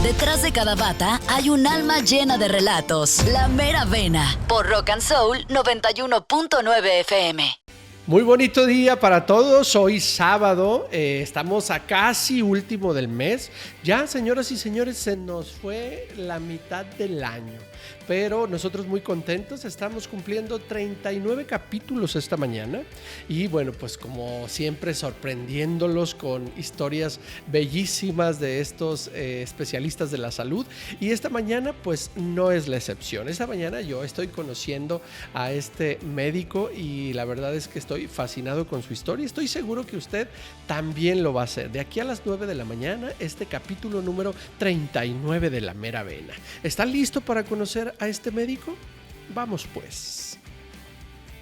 Detrás de cada bata hay un alma llena de relatos. La Mera Vena, por Rock and Soul 91.9 FM. Muy bonito día para todos, hoy sábado, estamos a casi último del mes. Ya, señoras y señores, se nos fue la mitad del año, pero nosotros muy contentos, estamos cumpliendo 39 capítulos esta mañana y bueno, pues como siempre sorprendiéndolos con historias bellísimas de estos especialistas de la salud, y esta mañana pues no es la excepción. Esta mañana yo estoy conociendo a este médico y la verdad es que estoy fascinado con su historia. Estoy seguro que usted también lo va a hacer. De aquí a las 9 de la mañana, este capítulo número 39 de La Mera Vena. ¿Está listo para conocer a este médico? Vamos pues.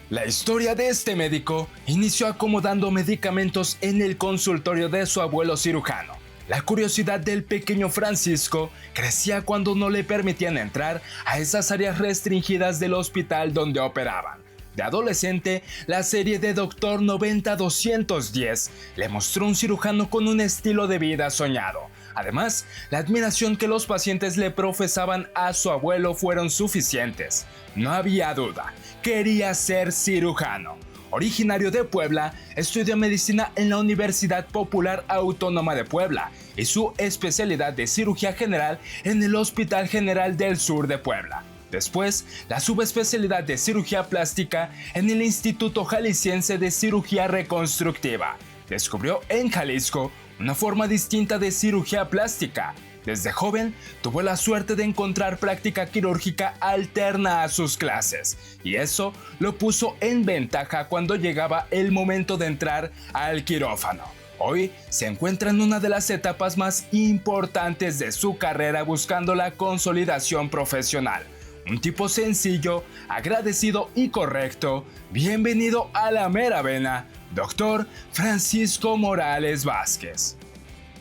La historia de este médico inició acomodando medicamentos en el consultorio de su abuelo cirujano. La curiosidad del pequeño Francisco crecía cuando no le permitían entrar a esas áreas restringidas del hospital donde operaban. De adolescente, la serie de Doctor 90-210 le mostró un cirujano con un estilo de vida soñado. Además, la admiración que los pacientes le profesaban a su abuelo fueron suficientes. No había duda, quería ser cirujano. Originario de Puebla, estudió medicina en la Universidad Popular Autónoma de Puebla y su especialidad de cirugía general en el Hospital General del Sur de Puebla. Después, la subespecialidad de cirugía plástica en el Instituto Jalisciense de Cirugía Reconstructiva. Descubrió en Jalisco una forma distinta de cirugía plástica. Desde joven, tuvo la suerte de encontrar práctica quirúrgica alterna a sus clases, y eso lo puso en ventaja cuando llegaba el momento de entrar al quirófano. Hoy se encuentra en una de las etapas más importantes de su carrera buscando la consolidación profesional. Un tipo sencillo, agradecido y correcto. Bienvenido a La Mera Vena, Doctor Francisco Morales Vázquez.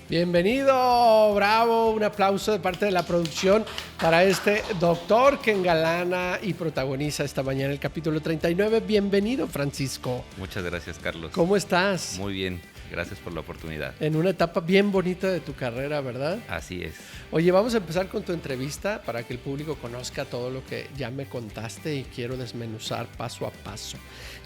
Bienvenido, bravo, un aplauso de parte de la producción para este doctor que engalana y protagoniza esta mañana el capítulo 39. Bienvenido, Francisco. Muchas gracias, Carlos. ¿Cómo estás? Muy bien, gracias por la oportunidad. En una etapa bien bonita de tu carrera, ¿verdad? Así es. Oye, vamos a empezar con tu entrevista para que el público conozca todo lo que ya me contaste y quiero desmenuzar paso a paso.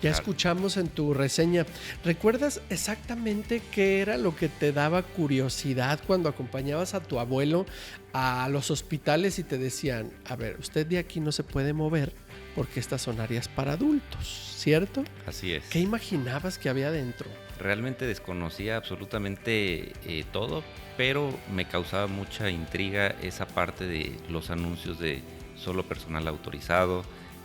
Ya escuchamos en tu reseña. ¿Recuerdas exactamente qué era lo que te daba curiosidad cuando acompañabas a tu abuelo a los hospitales y te decían, a ver, usted de aquí no se puede mover porque estas son áreas para adultos, ¿cierto? Así es. ¿Qué imaginabas que había dentro? Realmente desconocía absolutamente todo, pero me causaba mucha intriga esa parte de los anuncios de solo personal autorizado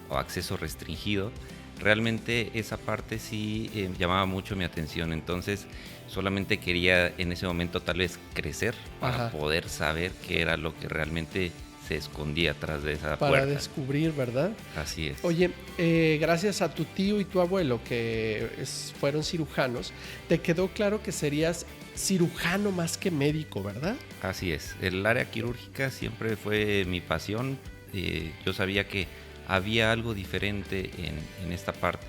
o acceso restringido. Realmente esa parte sí llamaba mucho mi atención, entonces solamente quería en ese momento tal vez crecer para poder saber qué era lo que realmente se escondía atrás de esa puerta. Para descubrir, ¿verdad? Así es. Oye, gracias a tu tío y tu abuelo que fueron cirujanos, te quedó claro que serías cirujano más que médico, ¿verdad? Así es. El área quirúrgica siempre fue mi pasión. Yo sabía que había algo diferente en esta parte.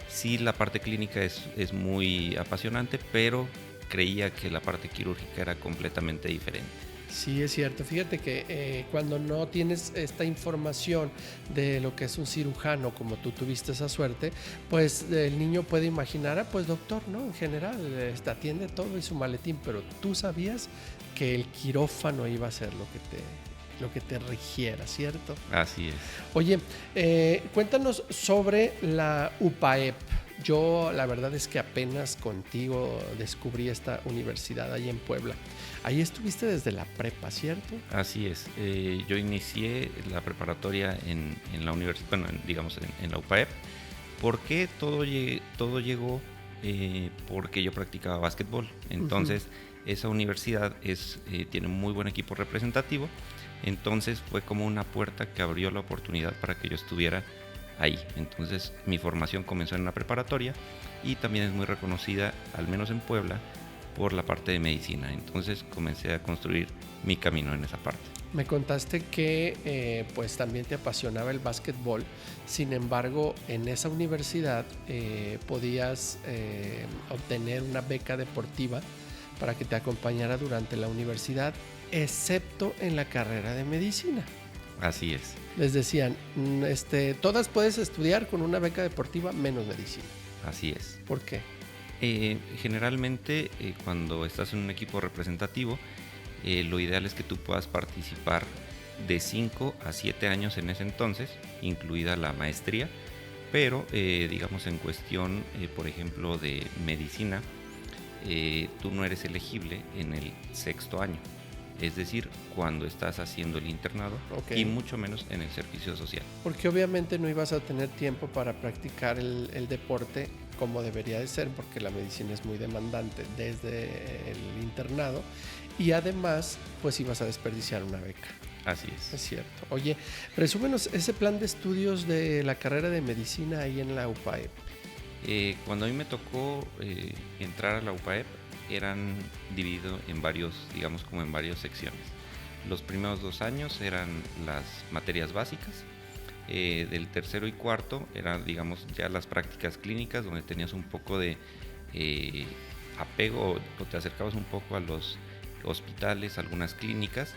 Sí, la parte clínica es muy apasionante, pero creía que la parte quirúrgica era completamente diferente. Sí, es cierto. Fíjate que cuando no tienes esta información de lo que es un cirujano, como tú tuviste esa suerte, pues el niño puede imaginar, pues doctor, ¿no? En general, atiende todo en su maletín, pero tú sabías que el quirófano iba a ser lo que te rigiera, ¿cierto? Así es. Oye, cuéntanos sobre la UPAEP. Yo la verdad es que apenas contigo descubrí esta universidad ahí en Puebla. Ahí estuviste desde la prepa, ¿cierto? Así es. Yo inicié la preparatoria en la universidad, bueno, digamos en la UPAEP. ¿Por qué todo llegó? Porque yo practicaba básquetbol. Entonces, esa universidad tiene un muy buen equipo representativo. Entonces fue como una puerta que abrió la oportunidad para que yo estuviera ahí. Entonces mi formación comenzó en la preparatoria y también es muy reconocida, al menos en Puebla, por la parte de medicina. Entonces comencé a construir mi camino en esa parte. Me contaste que pues también te apasionaba el básquetbol. Sin embargo, en esa universidad podías obtener una beca deportiva para que te acompañara durante la universidad, excepto en la carrera de medicina. Así es. Les decían, todas puedes estudiar con una beca deportiva menos medicina. Así es. ¿Por qué? Generalmente, cuando estás en un equipo representativo, lo ideal es que tú puedas participar de 5 a 7 años en ese entonces, incluida la maestría, pero digamos en cuestión, por ejemplo, de medicina, tú no eres elegible en el 6º año, es decir, cuando estás haciendo el internado, Okay. y mucho menos en el servicio social. Porque obviamente no ibas a tener tiempo para practicar el deporte como debería de ser, porque la medicina es muy demandante desde el internado, y además pues ibas a desperdiciar una beca. Así Es es. cierto. Oye, presúmenos ese plan de estudios de la carrera de medicina ahí en la UPAEP. Cuando a mí me tocó entrar a la UPAEP, eran divididos en varios, digamos como en varias secciones. Los primeros 2 años eran las materias básicas, del tercero y cuarto eran, digamos, ya las prácticas clínicas, donde tenías un poco de apego o te acercabas un poco a los hospitales, algunas clínicas,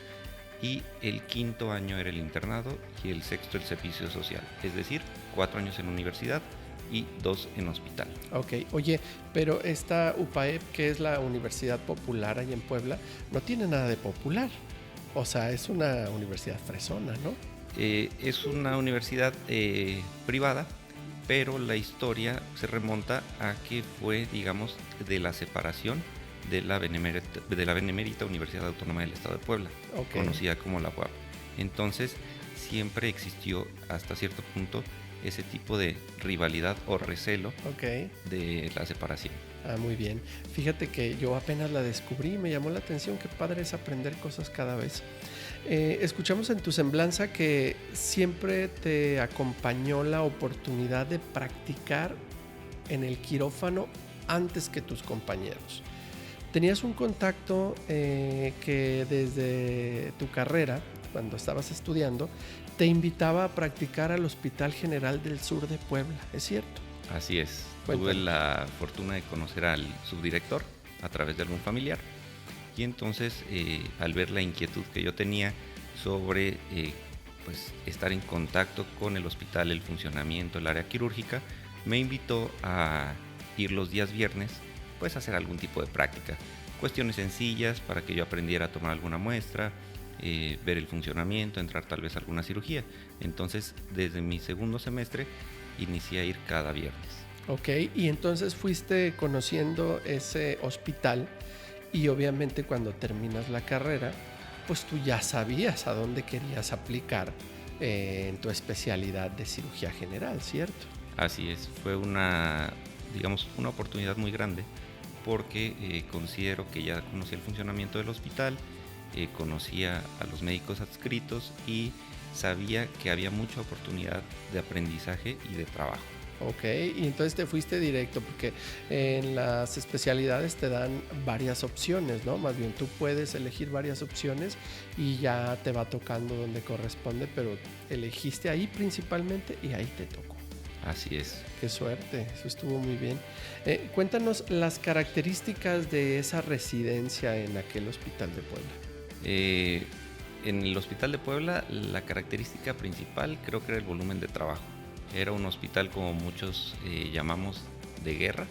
y el 5º año era el internado y el 6º el servicio social, es decir, 4 años en universidad y 2 en hospital. Ok, oye, pero esta UPAEP, que es la Universidad Popular ahí en Puebla, no tiene nada de popular. O sea, es una universidad fresona, ¿no? Es una universidad privada, pero la historia se remonta a que fue, digamos, de la separación de la Benemérita Universidad Autónoma del Estado de Puebla, Okay. conocida como la UAP. Entonces, siempre existió hasta cierto punto ese tipo de rivalidad o recelo Ok. de la separación. Ah, muy bien. Fíjate que yo apenas la descubrí y me llamó la atención. Qué padre es aprender cosas cada vez. Escuchamos en tu semblanza que siempre te acompañó la oportunidad de practicar en el quirófano antes que tus compañeros. Tenías un contacto que desde tu carrera, cuando estabas estudiando, te invitaba a practicar al Hospital General del Sur de Puebla, ¿es cierto? Así es. Cuéntame. Tuve la fortuna de conocer al subdirector a través de algún familiar, y entonces al ver la inquietud que yo tenía sobre pues estar en contacto con el hospital, el funcionamiento, el área quirúrgica, me invitó a ir los días viernes pues a hacer algún tipo de práctica, cuestiones sencillas para que yo aprendiera a tomar alguna muestra, ver el funcionamiento, entrar tal vez a alguna cirugía. Entonces desde mi 2º semestre inicié a ir cada viernes. Ok, y entonces fuiste conociendo ese hospital y obviamente cuando terminas la carrera, pues tú ya sabías a dónde querías aplicar en tu especialidad de cirugía general, ¿cierto? Así es, fue una oportunidad muy grande porque considero que ya conocía el funcionamiento del hospital, conocía a los médicos adscritos y sabía que había mucha oportunidad de aprendizaje y de trabajo. Ok, y entonces te fuiste directo porque en las especialidades te dan varias opciones, ¿no? Más bien tú puedes elegir varias opciones y ya te va tocando donde corresponde, pero elegiste ahí principalmente y ahí te tocó. Así es. Qué suerte, eso estuvo muy bien. Cuéntanos las características de esa residencia en aquel hospital de Puebla. En el hospital de Puebla, la característica principal creo que era el volumen de trabajo. Era un hospital, como muchos llamamos, de guerra,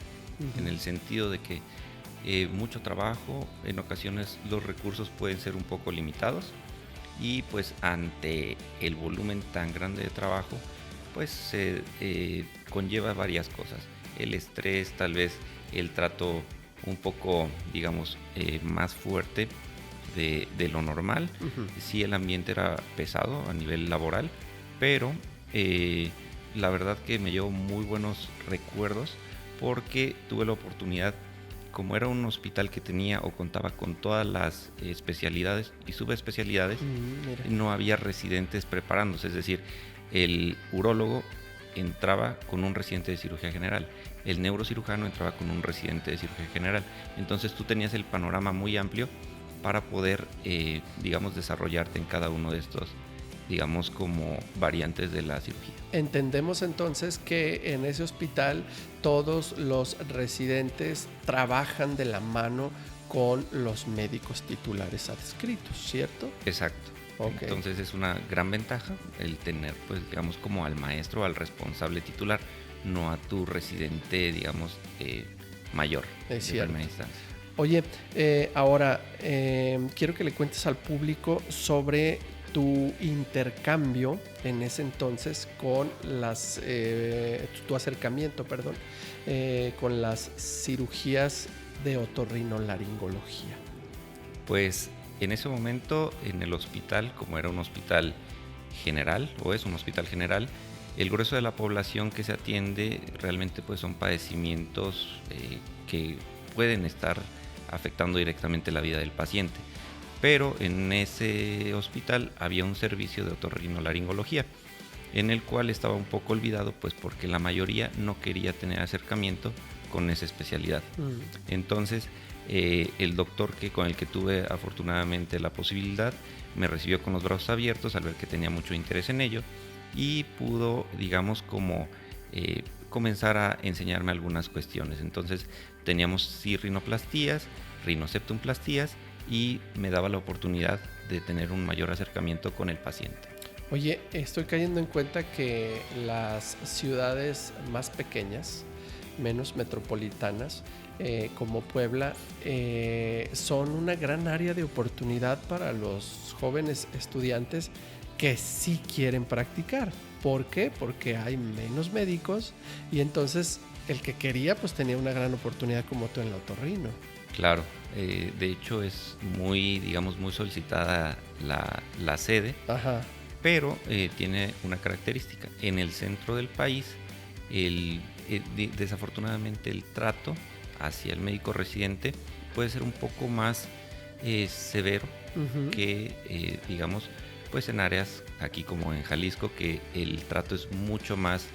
en el sentido de que mucho trabajo, en ocasiones los recursos pueden ser un poco limitados, y pues ante el volumen tan grande de trabajo, pues se conlleva varias cosas. El estrés, tal vez el trato un poco, digamos, más fuerte de lo normal. Sí, el ambiente era pesado a nivel laboral, pero la verdad que me llevo muy buenos recuerdos porque tuve la oportunidad, como era un hospital que tenía o contaba con todas las especialidades y subespecialidades, no había residentes preparándose, es decir, el urólogo entraba con un residente de cirugía general, el neurocirujano entraba con un residente de cirugía general, entonces tú tenías el panorama muy amplio para poder, digamos, desarrollarte en cada uno de estos, digamos, como variantes de la cirugía. Entendemos entonces que en ese hospital todos los residentes trabajan de la mano con los médicos titulares adscritos, ¿cierto? Exacto. Ok. Entonces es una gran ventaja el tener, pues, digamos, como al maestro, al responsable titular, no a tu residente, digamos, mayor. Es de cierto. primera instancia. Oye, ahora quiero que le cuentes al público sobre tu intercambio en ese entonces con tu acercamiento, perdón, con las cirugías de otorrinolaringología. Pues en ese momento en el hospital, como era un hospital general, o es un hospital general, el grueso de la población que se atiende realmente pues son padecimientos que pueden estar afectando directamente la vida del paciente. Pero en ese hospital había un servicio de otorrinolaringología, en el cual estaba un poco olvidado, pues porque la mayoría no quería tener acercamiento con esa especialidad. Entonces, el doctor con el que tuve afortunadamente la posibilidad me recibió con los brazos abiertos al ver que tenía mucho interés en ello y pudo, digamos, como comenzar a enseñarme algunas cuestiones. Entonces teníamos sí rinoplastías, rinoseptumplastías y me daba la oportunidad de tener un mayor acercamiento con el paciente. Oye, estoy cayendo en cuenta que las ciudades más pequeñas, menos metropolitanas, como Puebla, son una gran área de oportunidad para los jóvenes estudiantes que sí quieren practicar. ¿Por qué? Porque hay menos médicos y entonces el que quería pues tenía una gran oportunidad como tú en la otorrino. Claro, de hecho es muy, digamos, muy solicitada la sede. Ajá. Pero tiene una característica. En el centro del país, desafortunadamente el trato hacia el médico residente puede ser un poco más severo que, digamos, pues en áreas aquí como en Jalisco, que el trato es mucho más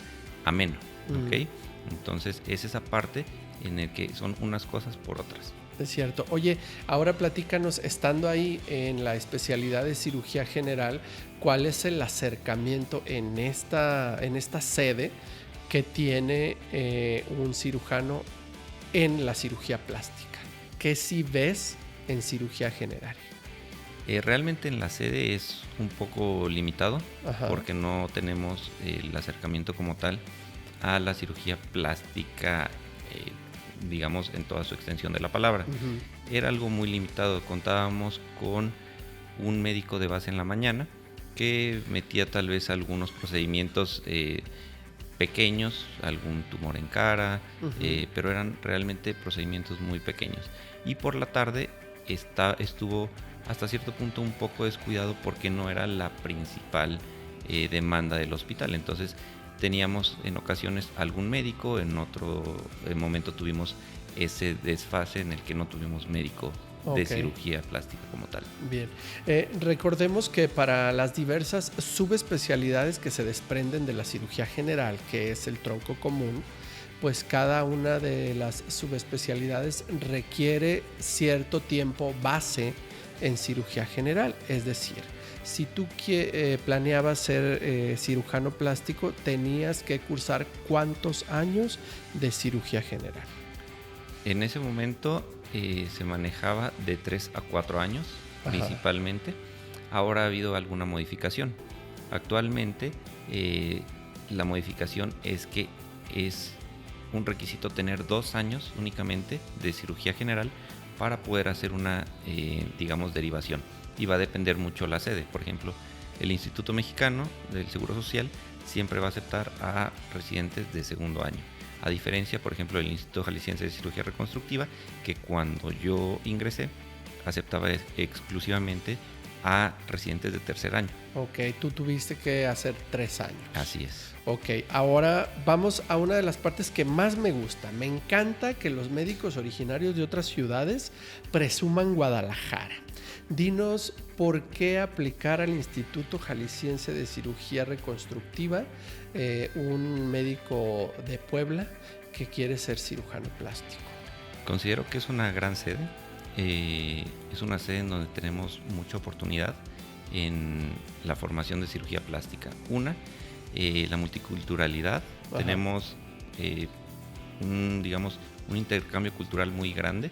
ameno, ¿ok? Entonces es esa parte en el que son unas cosas por otras. Es cierto. Oye, ahora platícanos, estando ahí en la especialidad de cirugía general, ¿cuál es el acercamiento en esta sede que tiene un cirujano en la cirugía plástica? ¿Qué sí ves en cirugía general? Realmente en la sede es un poco limitado. Ajá. Porque no tenemos el acercamiento como tal a la cirugía plástica, digamos, en toda su extensión de la palabra. Era algo muy limitado. Contábamos con un médico de base en la mañana que metía tal vez algunos procedimientos pequeños, algún tumor en cara, pero eran realmente procedimientos muy pequeños. Y por la tarde estuvo hasta cierto punto un poco descuidado porque no era la principal demanda del hospital. Entonces teníamos en ocasiones algún médico, en otro momento tuvimos ese desfase en el que no tuvimos médico de cirugía plástica como tal. Bien, recordemos que para las diversas subespecialidades que se desprenden de la cirugía general, que es el tronco común, pues cada una de las subespecialidades requiere cierto tiempo base en cirugía general. Es decir, si tú planeabas ser cirujano plástico, tenías que cursar ¿cuántos años de cirugía general? En ese momento se manejaba de 3 a 4 años. Ajá. Principalmente. Ahora ha habido alguna modificación. Actualmente la modificación es que es un requisito tener 2 años únicamente de cirugía general para poder hacer una, digamos, derivación. Y va a depender mucho la sede. Por ejemplo, el Instituto Mexicano del Seguro Social siempre va a aceptar a residentes de segundo año. A diferencia, por ejemplo, del Instituto Jalisciense de Cirugía Reconstructiva, que cuando yo ingresé aceptaba exclusivamente a residentes de tercer año. Ok, tú tuviste que hacer 3 años. Así es. Ok, ahora vamos a una de las partes que más me gusta. Me encanta que los médicos originarios de otras ciudades presuman Guadalajara. Dinos por qué aplicar al Instituto Jalisciense de Cirugía Reconstructiva un médico de Puebla que quiere ser cirujano plástico. Considero que es una gran sede. Es una sede en donde tenemos mucha oportunidad en la formación de cirugía plástica. La multiculturalidad. Ajá. Tenemos un intercambio cultural muy grande.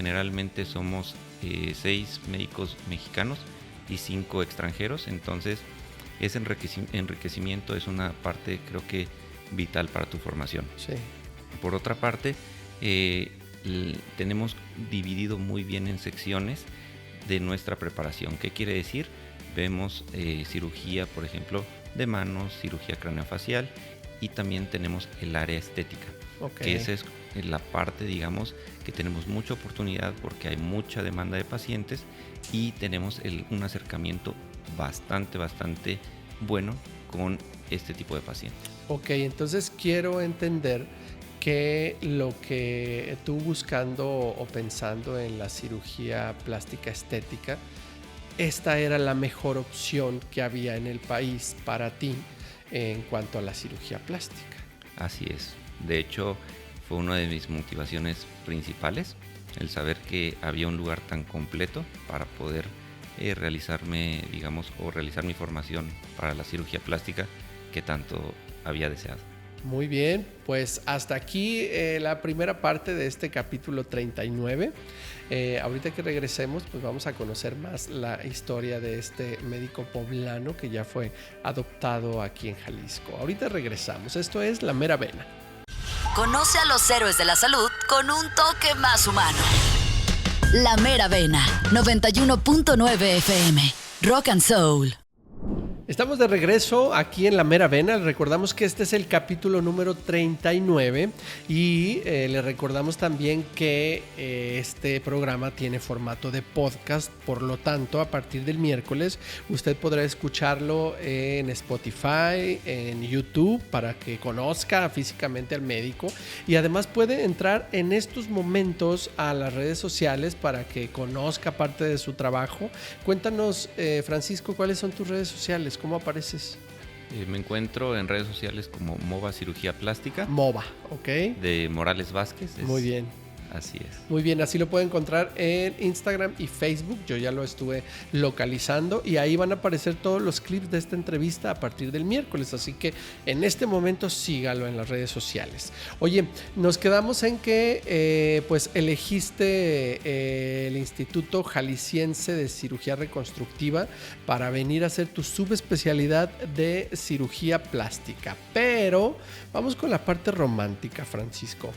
generalmente somos 6 médicos mexicanos y 5 extranjeros, entonces ese enriquecimiento es una parte, creo que, vital para tu formación. Sí. Por otra parte, tenemos dividido muy bien en secciones de nuestra preparación. ¿Qué quiere decir? Vemos cirugía, por ejemplo, de manos, cirugía craneofacial, y también tenemos el área estética, que esa es la parte, digamos, que tenemos mucha oportunidad porque hay mucha demanda de pacientes y tenemos un acercamiento bastante bueno con este tipo de pacientes. Ok, entonces quiero entender que lo que tú buscando o pensando en la cirugía plástica estética, esta era la mejor opción que había en el país para ti en cuanto a la cirugía plástica. Así es. De hecho, fue una de mis motivaciones principales, el saber que había un lugar tan completo para poder realizarme, digamos, o realizar mi formación para la cirugía plástica que tanto había deseado. Muy bien, pues hasta aquí la primera parte de este capítulo 39. Ahorita que regresemos, pues vamos a conocer más la historia de este médico poblano que ya fue adoptado aquí en Jalisco. Ahorita regresamos. Esto es La Mera Vena. Conoce a los héroes de la salud con un toque más humano. La Mera Vena, 91.9 FM. Rock and Soul. Estamos de regreso aquí en La Mera Vena. Recordamos que este es el capítulo número 39 y le recordamos también que este programa tiene formato de podcast. Por lo tanto, a partir del miércoles usted podrá escucharlo en Spotify, en YouTube, para que conozca físicamente al médico, y además puede entrar en estos momentos a las redes sociales para que conozca parte de su trabajo. Cuéntanos, Francisco, ¿cuáles son tus redes sociales? ¿Cómo apareces? Me encuentro en redes sociales como MOVA Cirugía Plástica. MOVA, ok. De Morales Vázquez. Muy bien. Así es. Muy bien, así lo pueden encontrar en Instagram y Facebook. Yo ya lo estuve localizando y ahí van a aparecer todos los clips de esta entrevista a partir del miércoles. Así que en este momento sígalo en las redes sociales. Oye, nos quedamos en que pues elegiste el Instituto Jalisciense de Cirugía Reconstructiva para venir a hacer tu subespecialidad de cirugía plástica. Pero vamos con la parte romántica, Francisco.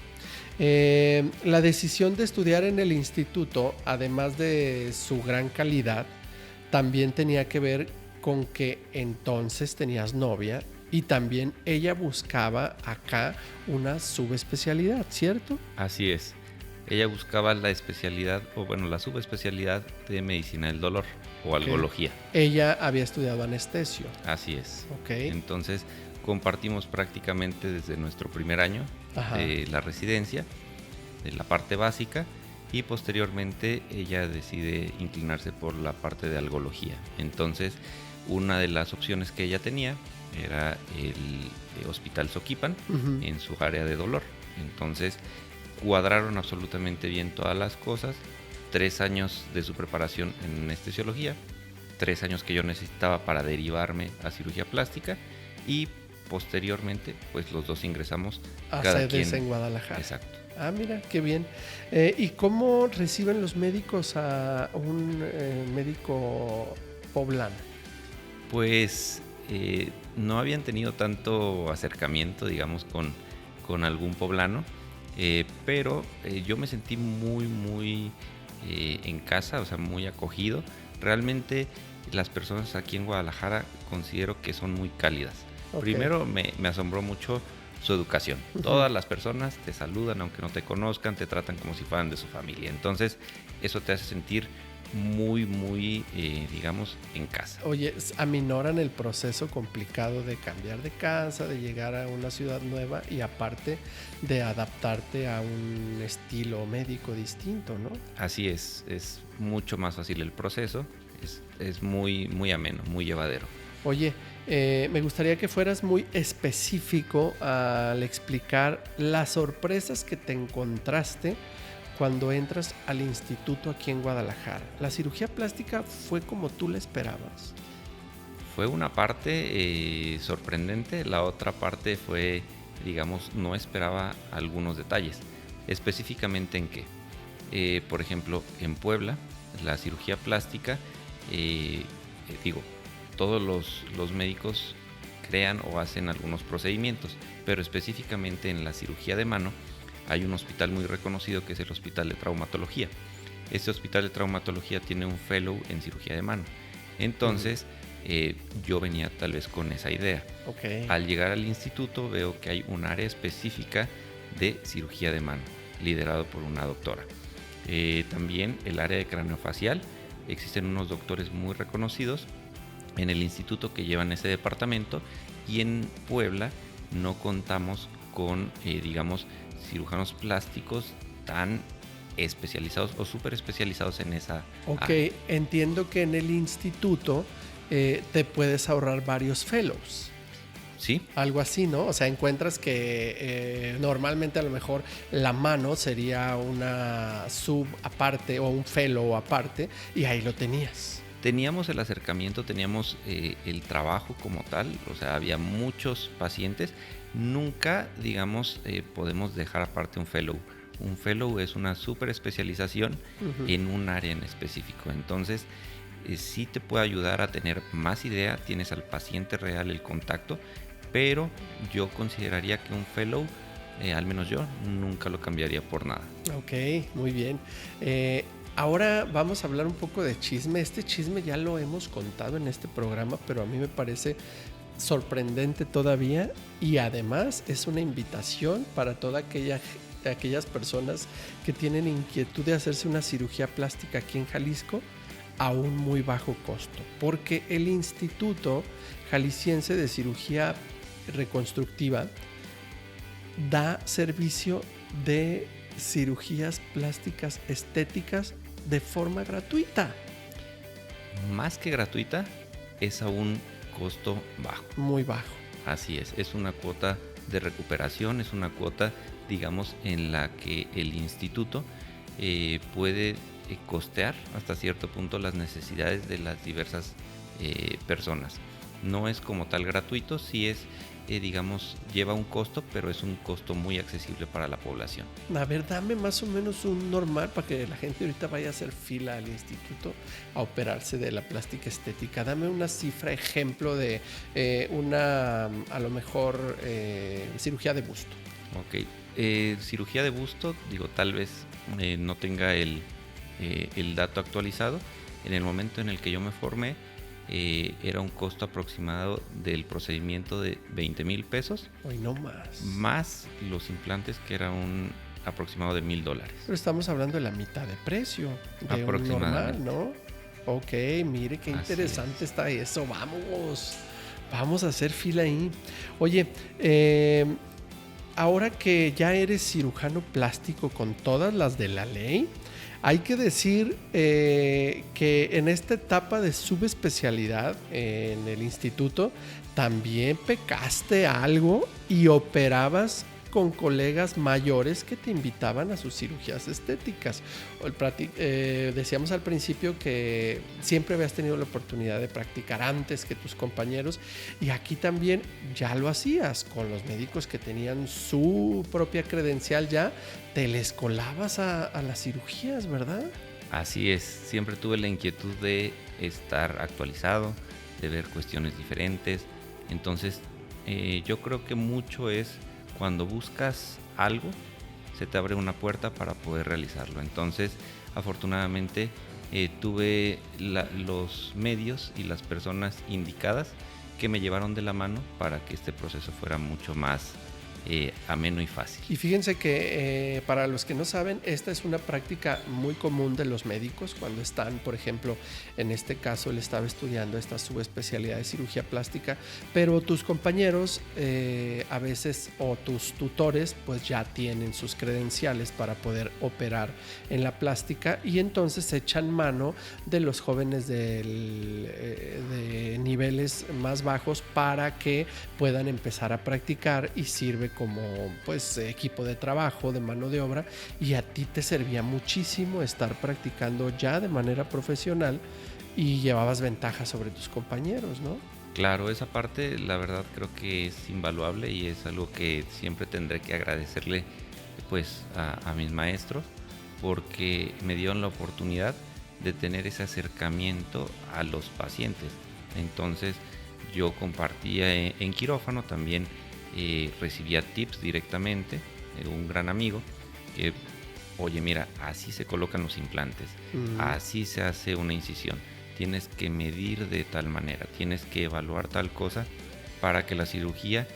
La decisión de estudiar en el instituto, además de su gran calidad, también tenía que ver con que entonces tenías novia y también ella buscaba acá una subespecialidad, ¿cierto? Así es. Ella buscaba la especialidad, o bueno, la subespecialidad de medicina del dolor o algología. Ella había estudiado anestesio. Así es. Okay. Entonces compartimos prácticamente desde nuestro primer año de la residencia, de la parte básica, y posteriormente ella decide inclinarse por la parte de algología. Entonces, una de las opciones que ella tenía era el Hospital Soquipan en su área de dolor. Entonces, cuadraron absolutamente bien todas las cosas. 3 años de su preparación en anestesiología, 3 años que yo necesitaba para derivarme a cirugía plástica, y posteriormente, pues los dos ingresamos a cada sedes quien en Guadalajara. Exacto. Ah, mira, qué bien. ¿Y cómo reciben los médicos a un médico poblano? Pues no habían tenido tanto acercamiento, digamos, con algún poblano, pero yo me sentí muy en casa, o sea, muy acogido. Realmente las personas aquí en Guadalajara considero que son muy cálidas. Okay. Primero me asombró mucho su educación. Todas las personas te saludan aunque no te conozcan, te tratan como si fueran de su familia. Entonces eso te hace sentir muy digamos, en casa. Oye, aminoran el proceso complicado de cambiar de casa, de llegar a una ciudad nueva y aparte de adaptarte a un estilo médico distinto, ¿no? Así es mucho más fácil el proceso, es muy ameno, muy llevadero. Oye, me gustaría que fueras muy específico al explicar las sorpresas que te encontraste cuando entras al instituto aquí en Guadalajara. ¿La cirugía plástica fue como tú la esperabas? Fue una parte sorprendente, la otra parte fue, digamos, no esperaba algunos detalles. Específicamente en qué. por ejemplo, en Puebla, la cirugía plástica, todos los médicos crean o hacen algunos procedimientos, pero específicamente en la cirugía de mano hay un hospital muy reconocido que es el Hospital de Traumatología. Este hospital de traumatología tiene un fellow en cirugía de mano. Entonces, yo venía tal vez con esa idea. Okay. Al llegar al instituto veo que hay un área específica de cirugía de mano, liderado por una doctora. También el área de craneofacial, existen unos doctores muy reconocidos en el instituto que llevan ese departamento, y en Puebla no contamos con, cirujanos plásticos tan especializados o súper especializados en esa área. Entiendo que en el instituto te puedes ahorrar varios fellows. Sí. Algo así, ¿no? O sea, encuentras que normalmente a lo mejor la mano sería una sub aparte o un fellow aparte, y ahí lo tenías. Teníamos el acercamiento, teníamos el trabajo como tal, o sea, había muchos pacientes. Nunca, podemos dejar aparte un fellow. Un fellow es una súper especialización en un área en específico. Entonces, sí te puede ayudar a tener más idea, tienes al paciente real el contacto, pero yo consideraría que un fellow, al menos yo, nunca lo cambiaría por nada. Ok, muy bien. Ahora vamos a hablar un poco de chisme. Este chisme ya lo hemos contado en este programa, pero a mí me parece sorprendente todavía, y además es una invitación para todas aquellas personas que tienen inquietud de hacerse una cirugía plástica aquí en Jalisco a un muy bajo costo, porque el Instituto Jalisciense de Cirugía Reconstructiva da servicio de cirugías plásticas estéticas de forma gratuita. Más que gratuita, es a un costo bajo. Muy bajo. Así es una cuota de recuperación, es una cuota, en la que el instituto puede costear hasta cierto punto las necesidades de las diversas personas. No es como tal gratuito, sí es, lleva un costo, pero es un costo muy accesible para la población. A ver, dame más o menos un normal para que la gente ahorita vaya a hacer fila al instituto a operarse de la plástica estética. Dame una cifra, ejemplo de a lo mejor, cirugía de busto. Ok, cirugía de busto, tal vez no tenga el dato actualizado. En el momento en el que yo me formé, era un costo aproximado del procedimiento de 20,000 pesos. Hoy no más. Más los implantes, que era un aproximado de $1,000. Pero estamos hablando de la mitad de precio de un normal, ¿no? Ok, mire qué interesante está eso. Vamos a hacer fila ahí. Oye, ahora que ya eres cirujano plástico con todas las de la ley, hay que decir que en esta etapa de subespecialidad en el instituto también pecaste algo y operabas con colegas mayores que te invitaban a sus cirugías estéticas. Decíamos al principio que siempre habías tenido la oportunidad de practicar antes que tus compañeros, y aquí también ya lo hacías con los médicos que tenían su propia credencial, ya te les colabas a las cirugías, ¿verdad? Así es, siempre tuve la inquietud de estar actualizado, de ver cuestiones diferentes. Entonces, yo creo que mucho es cuando buscas algo, se te abre una puerta para poder realizarlo. Entonces, afortunadamente, tuve los medios y las personas indicadas que me llevaron de la mano para que este proceso fuera mucho más ameno y fácil. Y fíjense que para los que no saben, esta es una práctica muy común de los médicos cuando están, por ejemplo, en este caso él estaba estudiando esta subespecialidad de cirugía plástica, pero tus compañeros a veces, o tus tutores, pues ya tienen sus credenciales para poder operar en la plástica, y entonces echan mano de los jóvenes de niveles más bajos para que puedan empezar a practicar, y sirve como pues equipo de trabajo, de mano de obra, y a ti te servía muchísimo estar practicando ya de manera profesional y llevabas ventaja sobre tus compañeros, ¿no? Claro, esa parte la verdad creo que es invaluable y es algo que siempre tendré que agradecerle pues a mis maestros, porque me dieron la oportunidad de tener ese acercamiento a los pacientes. Entonces yo compartía en quirófano, también recibía tips directamente de un gran amigo que, oye, mira, así se colocan los implantes, así se hace una incisión, tienes que medir de tal manera, tienes que evaluar tal cosa para que la cirugía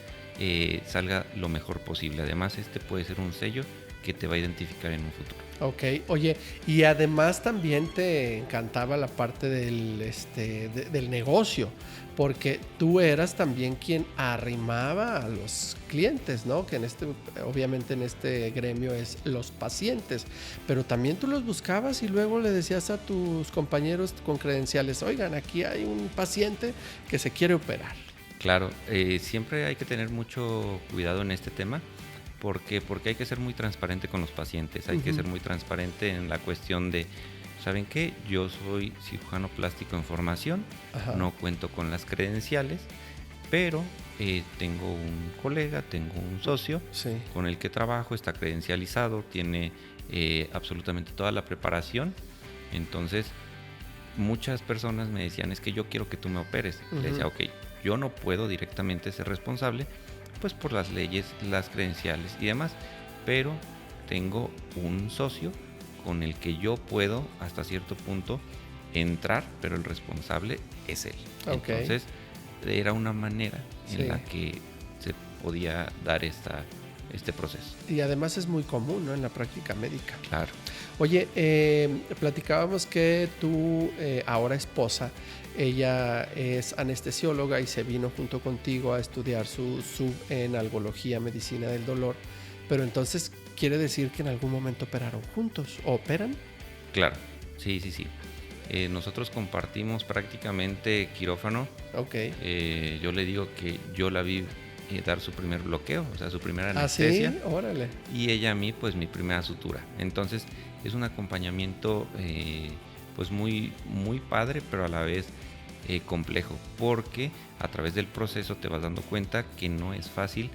salga lo mejor posible. Además, este puede ser un sello que te va a identificar en un futuro. Ok, oye, y además también te encantaba la parte del negocio, porque tú eras también quien arrimaba a los clientes, ¿no? Que obviamente en este gremio es los pacientes, pero también tú los buscabas y luego le decías a tus compañeros con credenciales, oigan, aquí hay un paciente que se quiere operar. Claro, siempre hay que tener mucho cuidado en este tema. Porque hay que ser muy transparente con los pacientes, hay que ser muy transparente en la cuestión de, ¿saben qué? Yo soy cirujano plástico en formación, no cuento con las credenciales, pero tengo un colega, tengo un socio con el que trabajo, está credencializado, tiene absolutamente toda la preparación. Entonces, muchas personas me decían, es que yo quiero que tú me operes. Le decía, ok, yo no puedo directamente ser responsable, pues por las leyes, las credenciales y demás, pero tengo un socio con el que yo puedo hasta cierto punto entrar, pero el responsable es él. Okay. Entonces era una manera en la que se podía dar este proceso. Y además es muy común, ¿no? En la práctica médica. Claro. Oye, platicábamos que tu ahora esposa, ella es anestesióloga y se vino junto contigo a estudiar su sub en algología, medicina del dolor, pero entonces quiere decir que en algún momento operaron juntos, ¿o operan? Claro, sí. Nosotros compartimos prácticamente quirófano. Okay. Yo le digo que yo la vi dar su primer bloqueo, o sea, su primera anestesia. ¿Ah, sí? Órale. Y ella a mí, pues mi primera sutura. Entonces es un acompañamiento pues muy, muy padre, pero a la vez complejo, porque a través del proceso te vas dando cuenta que no es fácil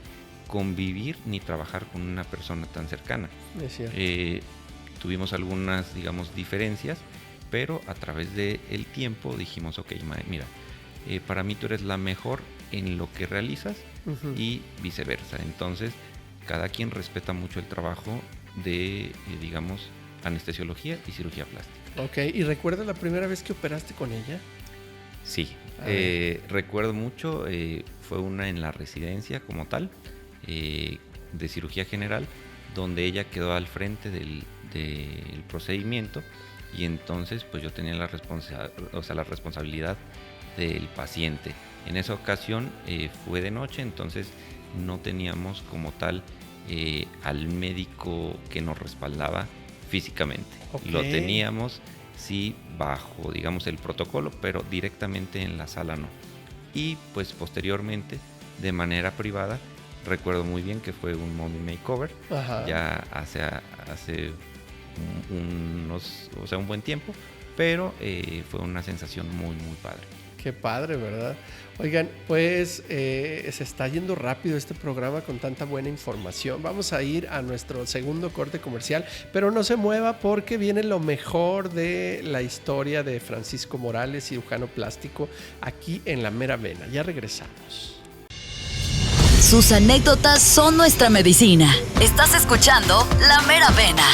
convivir ni trabajar con una persona tan cercana. Es cierto. Tuvimos algunas, digamos, diferencias, pero a través del tiempo dijimos, ok, mira, para mí tú eres la mejor en lo que realizas y viceversa. Entonces, cada quien respeta mucho el trabajo de, digamos, anestesiología y cirugía plástica. Ok, ¿y recuerdas la primera vez que operaste con ella? Sí, recuerdo mucho, fue una en la residencia como tal, de cirugía general, donde ella quedó al frente del procedimiento y entonces pues yo tenía la responsabilidad del paciente. En esa ocasión fue de noche, entonces no teníamos como tal al médico que nos respaldaba físicamente. Okay. Lo teníamos, sí, bajo, digamos, el protocolo, pero directamente en la sala no. Y pues posteriormente, de manera privada, recuerdo muy bien que fue un mommy makeover. Ajá. Ya hace un buen tiempo, pero fue una sensación muy, muy padre. Qué padre, ¿verdad? Oigan, pues se está yendo rápido este programa con tanta buena información. Vamos a ir a nuestro segundo corte comercial, pero no se mueva porque viene lo mejor de la historia de Francisco Morales, cirujano plástico, aquí en La Mera Vena. Ya regresamos. Sus anécdotas son nuestra medicina. Estás escuchando La Mera Vena.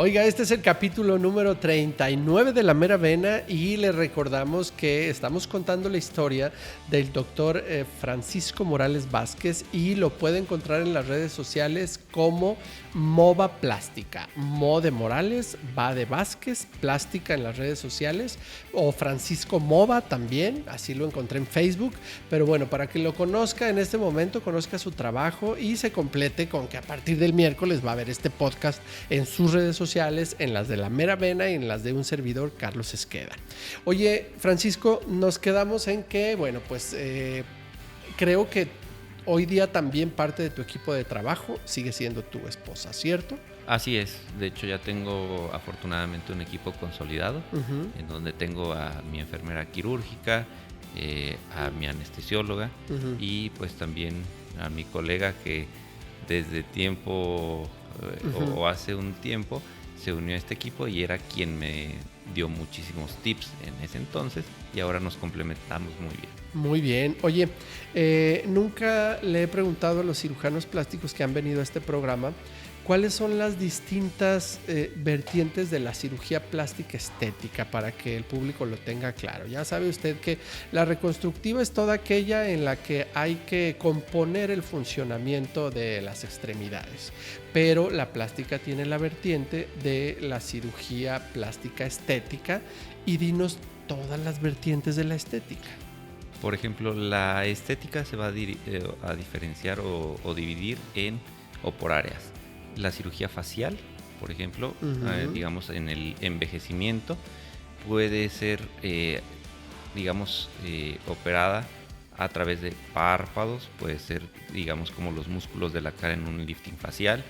Oiga, este es el capítulo número 39 de La Mera Vena y le recordamos que estamos contando la historia del doctor Francisco Morales Vázquez y lo puede encontrar en las redes sociales como Mova Plástica. Mo de Morales, Va de Vázquez, Plástica en las redes sociales, o Francisco Mova también, así lo encontré en Facebook. Pero bueno, para que lo conozca en este momento, conozca su trabajo y se complete con que a partir del miércoles va a haber este podcast en sus redes sociales, en las de La Mera Vena y en las de un servidor, Carlos Esqueda. Oye, Francisco, nos quedamos en que, bueno, pues creo que hoy día también parte de tu equipo de trabajo sigue siendo tu esposa, ¿cierto? Así es. De hecho, ya tengo afortunadamente un equipo consolidado, en donde tengo a mi enfermera quirúrgica, a mi anestesióloga y pues también a mi colega que desde tiempo Uh-huh. o hace un tiempo se unió a este equipo y era quien me dio muchísimos tips en ese entonces y ahora nos complementamos muy bien. Muy bien. Oye, nunca le he preguntado a los cirujanos plásticos que han venido a este programa cuáles son las distintas vertientes de la cirugía plástica estética para que el público lo tenga claro. Ya sabe usted que la reconstructiva es toda aquella en la que hay que componer el funcionamiento de las extremidades, pero la plástica tiene la vertiente de la cirugía plástica estética y dinos todas las vertientes de la estética. Por ejemplo, la estética se va a diferenciar o dividir por áreas. La cirugía facial, por ejemplo, Uh-huh. digamos en el envejecimiento, puede ser, operada a través de párpados, puede ser, digamos, como los músculos de la cara en un lifting facial,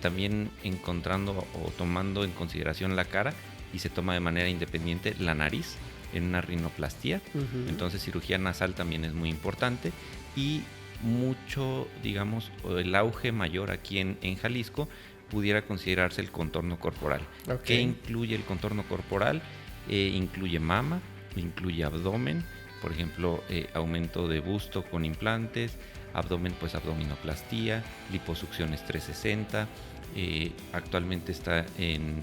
también encontrando o tomando en consideración la cara y se toma de manera independiente la nariz en una rinoplastía. Uh-huh. Entonces cirugía nasal también es muy importante y mucho, digamos, el auge mayor aquí en Jalisco pudiera considerarse el contorno corporal. Okay. ¿Qué incluye el contorno corporal? Incluye mama, incluye abdomen, por ejemplo, aumento de busto con implantes, abdomen, pues abdominoplastía, liposucciones 360. Actualmente está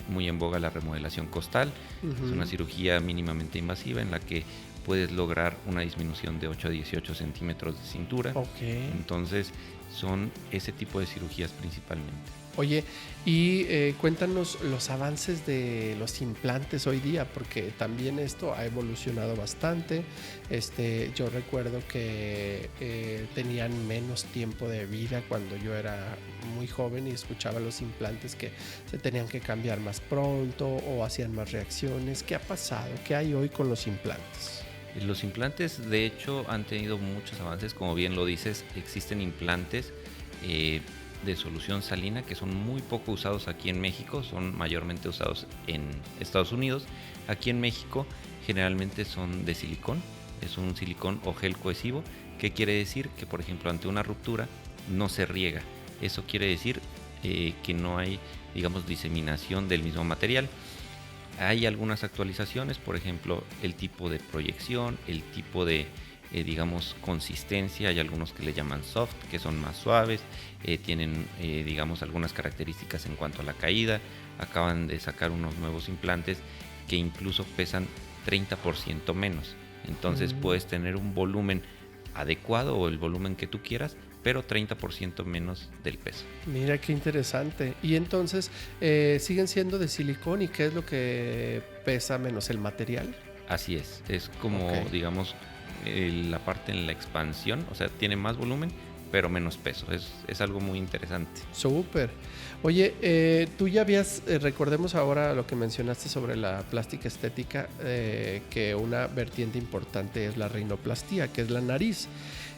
muy en boga la remodelación costal. Uh-huh. Es una cirugía mínimamente invasiva en la que puedes lograr una disminución de 8 a 18 centímetros de cintura. Okay. Entonces son ese tipo de cirugías principalmente. Oye, y cuéntanos los avances de los implantes hoy día, porque también esto ha evolucionado bastante. Yo recuerdo que tenían menos tiempo de vida cuando yo era muy joven y escuchaba los implantes que se tenían que cambiar más pronto o hacían más reacciones. ¿Qué ha pasado? ¿Qué hay hoy con los implantes? Los implantes, de hecho, han tenido muchos avances. Como bien lo dices, existen implantes de solución salina que son muy poco usados aquí en México, son mayormente usados en Estados Unidos. Aquí en México generalmente son de silicón, es un silicón o gel cohesivo. ¿Qué quiere decir? Que por ejemplo ante una ruptura no se riega. Eso quiere decir que no hay, digamos, diseminación del mismo material. Hay algunas actualizaciones, por ejemplo, el tipo de proyección, el tipo de, digamos, consistencia. Hay algunos que le llaman soft, que son más suaves, tienen, digamos, algunas características en cuanto a la caída. Acaban de sacar unos nuevos implantes que incluso pesan 30% menos. Entonces puedes tener un volumen adecuado o el volumen que tú quieras, pero 30% menos del peso. Mira qué interesante. Y entonces, ¿siguen siendo de silicón y qué es lo que pesa menos, el material? Así es como, Okay. digamos, la parte en la expansión, o sea, tiene más volumen, pero menos peso. Es algo muy interesante. Súper. Oye, tú ya habías, recordemos ahora lo que mencionaste sobre la plástica estética, que una vertiente importante es la rinoplastía, que es la nariz.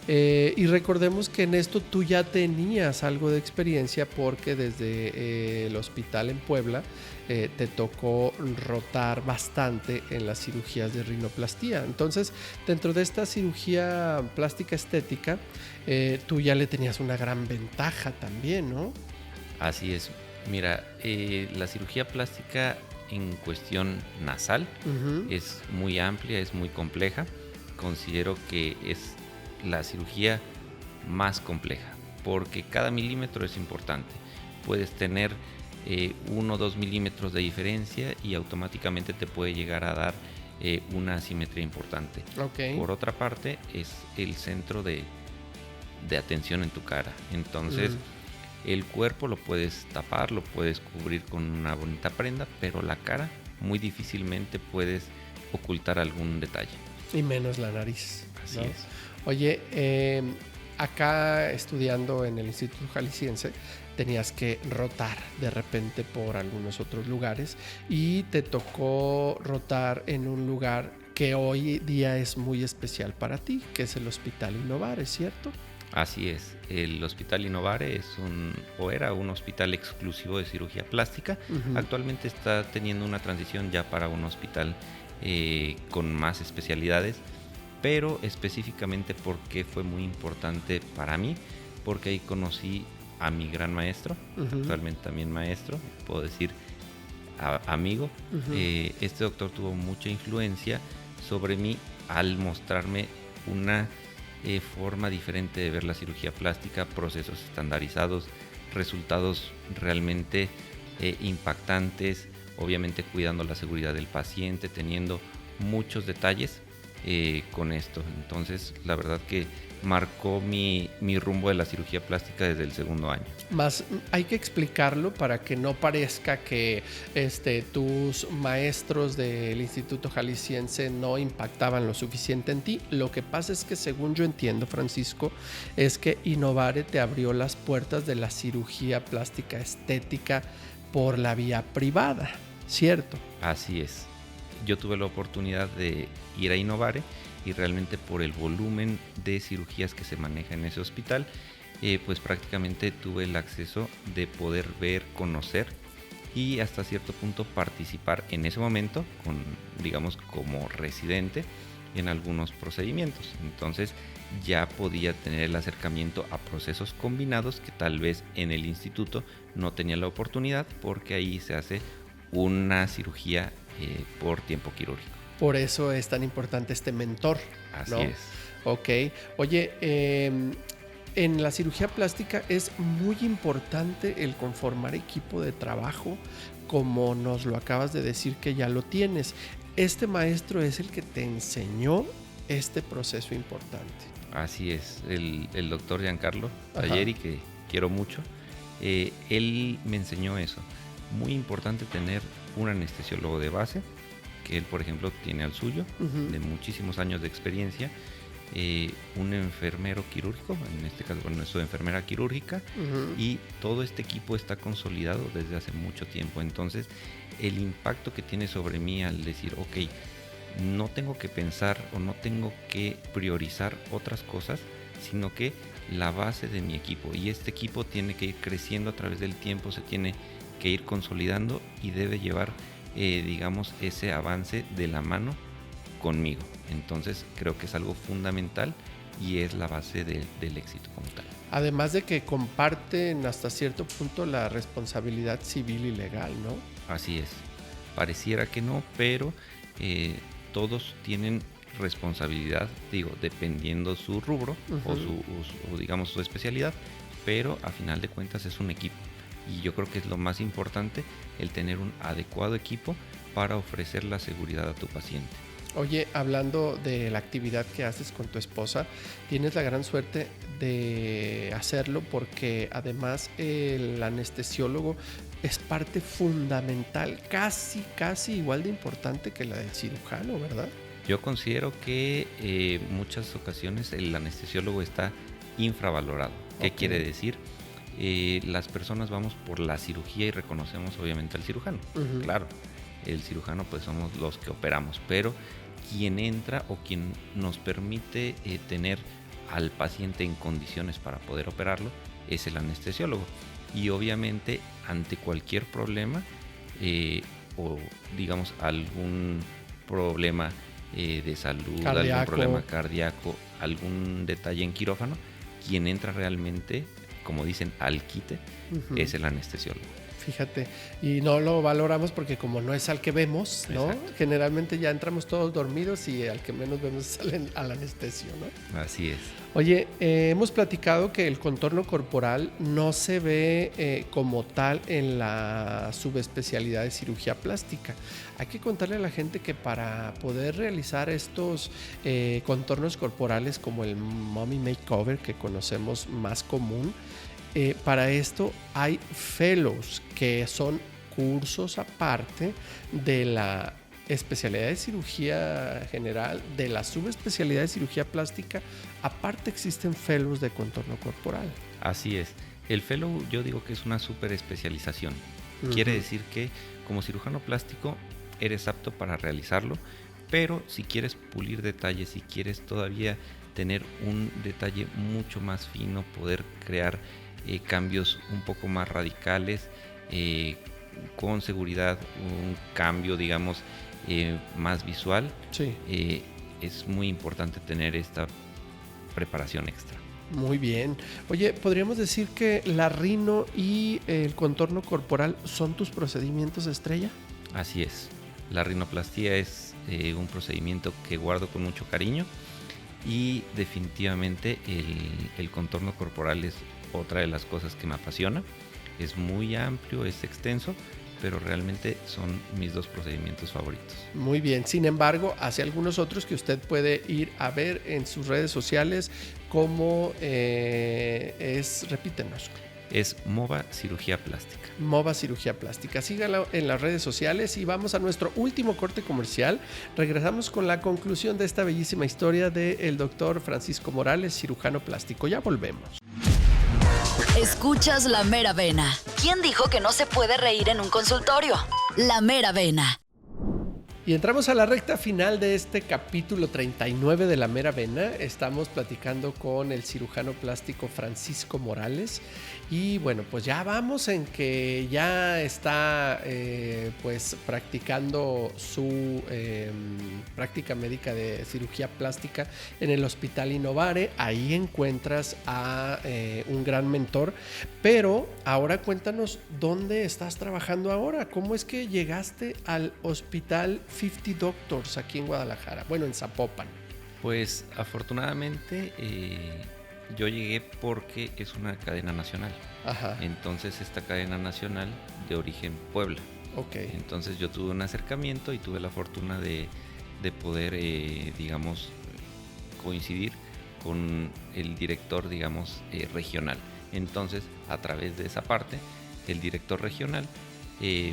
Y recordemos que en esto tú ya tenías algo de experiencia porque desde el hospital en Puebla te tocó rotar bastante en las cirugías de rinoplastía. Entonces, dentro de esta cirugía plástica estética, tú ya le tenías una gran ventaja también, ¿no? Así es. Mira, la cirugía plástica en cuestión nasal Uh-huh. es muy amplia, es muy compleja. Considero que es la cirugía más compleja porque cada milímetro es importante. Puedes tener 1 o 2 milímetros de diferencia y automáticamente te puede llegar a dar una asimetría importante. Okay. Por otra parte, es el centro de atención en tu cara. Entonces, el cuerpo lo puedes tapar, lo puedes cubrir con una bonita prenda, pero la cara muy difícilmente puedes ocultar algún detalle. Y menos la nariz. Así ¿no? es. Oye, acá estudiando en el Instituto Jalisciense tenías que rotar de repente por algunos otros lugares y te tocó rotar en un lugar que hoy día es muy especial para ti, que es el Hospital Innovare, ¿cierto? Así es. El Hospital Innovare era un hospital exclusivo de cirugía plástica. Uh-huh. Actualmente está teniendo una transición ya para un hospital con más especialidades, pero específicamente porque fue muy importante para mí, porque ahí conocí a mi gran maestro, actualmente también maestro, puedo decir amigo. Este doctor tuvo mucha influencia sobre mí al mostrarme una forma diferente de ver la cirugía plástica, procesos estandarizados, resultados realmente impactantes, obviamente cuidando la seguridad del paciente, teniendo muchos detalles con esto. Entonces, la verdad que marcó mi rumbo de la cirugía plástica desde el segundo año. Más hay que explicarlo para que no parezca que tus maestros del Instituto Jalisciense no impactaban lo suficiente en ti. Lo que pasa es que, según yo entiendo, Francisco, es que Innovare te abrió las puertas de la cirugía plástica estética por la vía privada, ¿cierto? Así es. Yo tuve la oportunidad de ir a Innovare y realmente por el volumen de cirugías que se maneja en ese hospital, pues prácticamente tuve el acceso de poder ver, conocer y hasta cierto punto participar en ese momento digamos como residente en algunos procedimientos. Entonces ya podía tener el acercamiento a procesos combinados que tal vez en el instituto no tenía la oportunidad, porque ahí se hace una cirugía por tiempo quirúrgico. Por eso es tan importante este mentor, ¿no? Así es. Ok. Oye, en la cirugía plástica es muy importante el conformar equipo de trabajo, como nos lo acabas de decir que ya lo tienes. Este maestro es el que te enseñó este proceso importante. Así es. El doctor Giancarlo Talleri, que quiero mucho, él me enseñó eso. Muy importante tener un anestesiólogo de base, que él, por ejemplo, tiene al suyo, de muchísimos años de experiencia, un enfermero quirúrgico, en este caso, bueno, es su enfermera quirúrgica, y todo este equipo está consolidado desde hace mucho tiempo. Entonces, el impacto que tiene sobre mí al decir, ok, no tengo que pensar o no tengo que priorizar otras cosas, sino que la base de mi equipo, y este equipo tiene que ir creciendo a través del tiempo, se tiene que ir consolidando y debe llevar digamos, ese avance de la mano conmigo. Entonces creo que es algo fundamental y es la base del éxito como tal. Además de que comparten hasta cierto punto la responsabilidad civil y legal, ¿no? Así es. Pareciera que no, pero todos tienen responsabilidad, digo, dependiendo su rubro o digamos su especialidad, pero a final de cuentas es un equipo. Y yo creo que es lo más importante, el tener un adecuado equipo para ofrecer la seguridad a tu paciente. Oye, hablando de la actividad que haces con tu esposa, tienes la gran suerte de hacerlo porque además el anestesiólogo es parte fundamental, casi igual de importante que la del cirujano, ¿verdad? Yo considero que en muchas ocasiones el anestesiólogo está infravalorado. ¿Qué quiere decir? Las personas vamos por la cirugía y reconocemos obviamente al cirujano. Claro, el cirujano pues somos los que operamos, pero quien entra o quien nos permite tener al paciente en condiciones para poder operarlo es el anestesiólogo. Y obviamente ante cualquier problema o digamos algún problema de salud, algún problema cardíaco, algún detalle en quirófano, quien entra realmente, como dicen, al quite, es el anestesiólogo. Fíjate, y no lo valoramos porque como no es al que vemos, ¿no? Exacto. Generalmente ya entramos todos dormidos y al que menos vemos es al anestesio, ¿no? Así es. Oye, hemos platicado que el contorno corporal no se ve como tal en la subespecialidad de cirugía plástica. Hay que contarle a la gente que para poder realizar estos contornos corporales como el mommy makeover que conocemos más común, para esto hay fellows, que son cursos aparte de la especialidad de cirugía general, de la subespecialidad de cirugía plástica. Aparte existen fellows de contorno corporal. Así es. El fellow yo digo que es una super especialización. Quiere decir que como cirujano plástico eres apto para realizarlo, pero si quieres pulir detalles, si quieres todavía tener un detalle mucho más fino, poder crear cambios un poco más radicales, con seguridad, un cambio, digamos, más visual, sí. Es muy importante tener esta preparación extra. Muy bien. Oye, ¿podríamos decir que la rino y el contorno corporal son tus procedimientos estrella? Así es. La rinoplastía es un procedimiento que guardo con mucho cariño y definitivamente el contorno corporal es otra de las cosas que me apasiona. Es muy amplio, es extenso, pero realmente son mis dos procedimientos favoritos. Muy bien. Sin embargo, hace algunos otros que usted puede ir a ver en sus redes sociales como repítenos. Es MOVA Cirugía Plástica. MOVA Cirugía Plástica. Sígala en las redes sociales y vamos a nuestro último corte comercial. Regresamos con la conclusión de esta bellísima historia del doctor Francisco Morales, cirujano plástico. Ya volvemos. Escuchas La Mera Vena. ¿Quién dijo que no se puede reír en un consultorio? La Mera Vena. Y entramos a la recta final de este capítulo 39 de La Mera Vena. Estamos platicando con el cirujano plástico Francisco Morales. Y bueno, pues ya vamos en que ya está pues practicando su práctica médica de cirugía plástica en el Hospital Innovare. Ahí encuentras a un gran mentor. Pero ahora cuéntanos dónde estás trabajando ahora. ¿Cómo es que llegaste al Hospital 50 Doctors aquí en Guadalajara? Bueno, en Zapopan. Pues afortunadamente yo llegué porque es una cadena nacional. Ajá. Entonces esta cadena nacional de origen Puebla. Ok. Entonces yo tuve un acercamiento y tuve la fortuna de poder, digamos, coincidir con el director, digamos, regional. Entonces, a través de esa parte, el director regional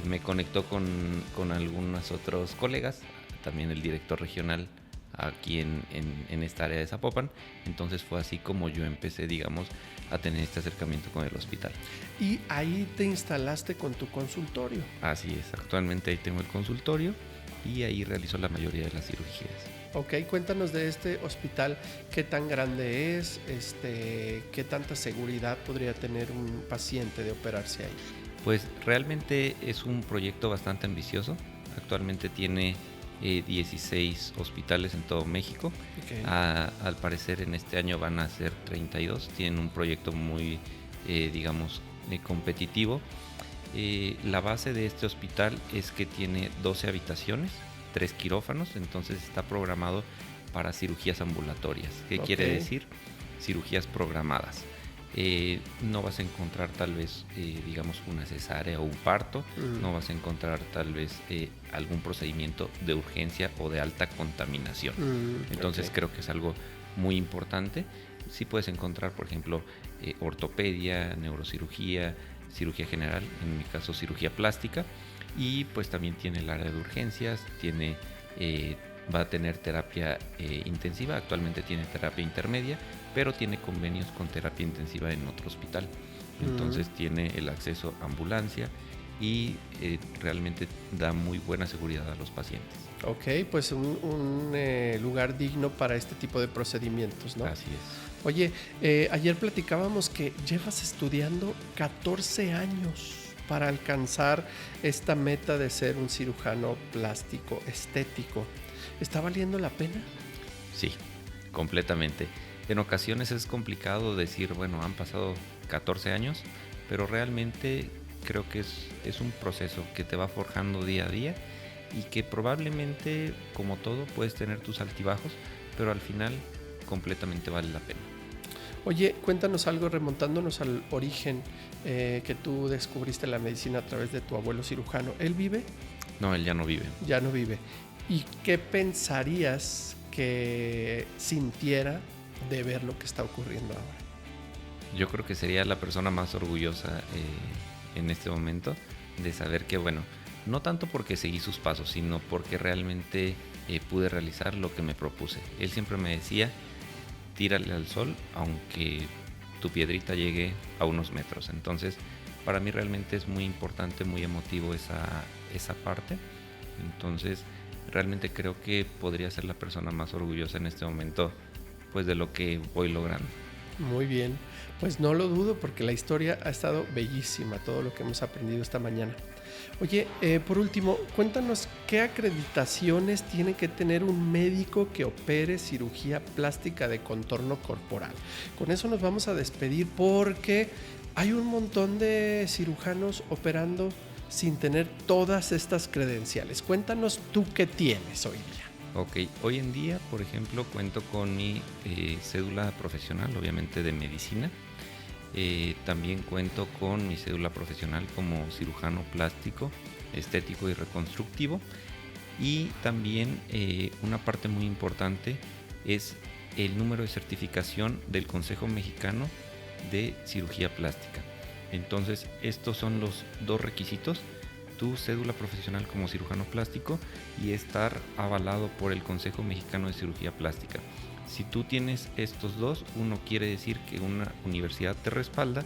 me conectó con algunos otros colegas, también el director regional aquí en esta área de Zapopan. Entonces fue así como yo empecé, digamos, a tener este acercamiento con el hospital. Y ahí te instalaste con tu consultorio. Así es, actualmente ahí tengo el consultorio y ahí realizo la mayoría de las cirugías. Ok, cuéntanos de este hospital, qué tan grande es, qué tanta seguridad podría tener un paciente de operarse ahí. Pues realmente es un proyecto bastante ambicioso. Actualmente tiene 16 hospitales en todo México. Okay. Al parecer en este año van a ser 32. Tienen un proyecto muy, digamos, competitivo. La base de este hospital es que tiene 12 habitaciones, 3 quirófanos, entonces está programado para cirugías ambulatorias. ¿Qué quiere decir? Cirugías programadas. No vas a encontrar tal vez, digamos, una cesárea o un parto, no vas a encontrar tal vez algún procedimiento de urgencia o de alta contaminación. Entonces creo que es algo muy importante. Sí puedes encontrar, por ejemplo, ortopedia, neurocirugía, cirugía general, en mi caso cirugía plástica, y pues también tiene el área de urgencias, va a tener terapia intensiva, actualmente tiene terapia intermedia, pero tiene convenios con terapia intensiva en otro hospital. Entonces tiene el acceso a ambulancia y realmente da muy buena seguridad a los pacientes. Ok, pues un lugar digno para este tipo de procedimientos, ¿no? Así es. Oye, ayer platicábamos que llevas estudiando 14 años para alcanzar esta meta de ser un cirujano plástico estético. ¿Está valiendo la pena? Sí, completamente. En ocasiones es complicado decir, bueno, han pasado 14 años, pero realmente creo que es un proceso que te va forjando día a día y que probablemente, como todo, puedes tener tus altibajos, pero al final completamente vale la pena. Oye, cuéntanos algo remontándonos al origen que tú descubriste la medicina a través de tu abuelo cirujano. ¿Él vive? No, él ya no vive. Ya no vive. ¿Y qué pensarías que sintiera de ver lo que está ocurriendo ahora? Yo creo que sería la persona más orgullosa en este momento de saber que, bueno, no tanto porque seguí sus pasos, sino porque realmente pude realizar lo que me propuse. Él siempre me decía, tírale al sol aunque tu piedrita llegue a unos metros. Entonces, para mí realmente es muy importante, muy emotivo esa parte. Entonces, realmente creo que podría ser la persona más orgullosa en este momento, pues, de lo que voy logrando. Muy bien, pues no lo dudo porque la historia ha estado bellísima, todo lo que hemos aprendido esta mañana. Oye, por último, cuéntanos qué acreditaciones tiene que tener un médico que opere cirugía plástica de contorno corporal. Con eso nos vamos a despedir porque hay un montón de cirujanos operando sin tener todas estas credenciales. Cuéntanos tú qué tienes hoy día. Ok, hoy en día, por ejemplo, cuento con mi cédula profesional, obviamente de medicina. También cuento con mi cédula profesional como cirujano plástico, estético y reconstructivo. Y también una parte muy importante es el número de certificación del Consejo Mexicano de Cirugía Plástica. Entonces, estos son los dos requisitos: tu cédula profesional como cirujano plástico y estar avalado por el Consejo Mexicano de Cirugía Plástica. Si tú tienes estos dos, uno quiere decir que una universidad te respalda,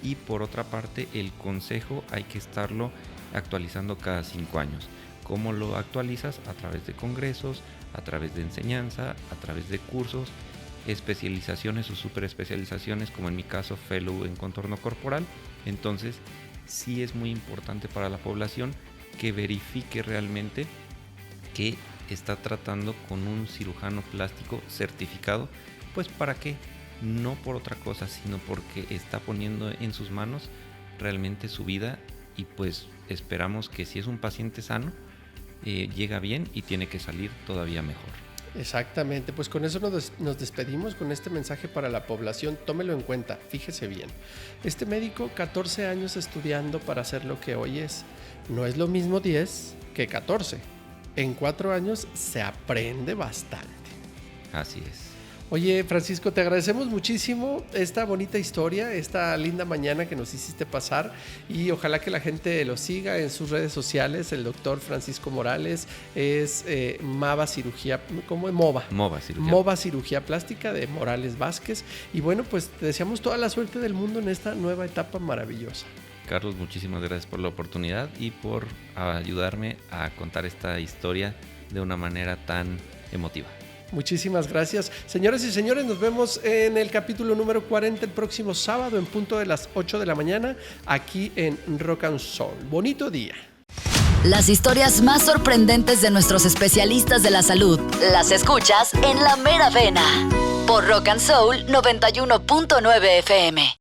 y por otra parte el consejo hay que estarlo actualizando cada 5 años. ¿Cómo lo actualizas? A través de congresos, a través de enseñanza, a través de cursos, especializaciones o superespecializaciones, como en mi caso Fellow en contorno corporal. Entonces sí es muy importante para la población que verifique realmente que está tratando con un cirujano plástico certificado. Pues ¿para qué? No por otra cosa, sino porque está poniendo en sus manos realmente su vida, y pues esperamos que si es un paciente sano, llega bien y tiene que salir todavía mejor. Exactamente, pues con eso nos despedimos con este mensaje para la población. Tómelo en cuenta, fíjese bien. Este médico, 14 años estudiando para hacer lo que hoy es. No es lo mismo 10 que 14. En 4 años se aprende bastante. Así es. Oye, Francisco, te agradecemos muchísimo esta bonita historia, esta linda mañana que nos hiciste pasar, y ojalá que la gente lo siga en sus redes sociales. El doctor Francisco Morales es MOVA Cirugía, ¿cómo es? MOVA Cirugía Plástica de Morales Vázquez. Y bueno, pues te deseamos toda la suerte del mundo en esta nueva etapa maravillosa. Carlos, muchísimas gracias por la oportunidad y por ayudarme a contar esta historia de una manera tan emotiva. Muchísimas gracias. Señoras y señores, nos vemos en el capítulo número 40 el próximo sábado en punto de las 8 de la mañana aquí en Rock and Soul. Bonito día. Las historias más sorprendentes de nuestros especialistas de la salud las escuchas en La Mera Vena por Rock and Soul 91.9 FM.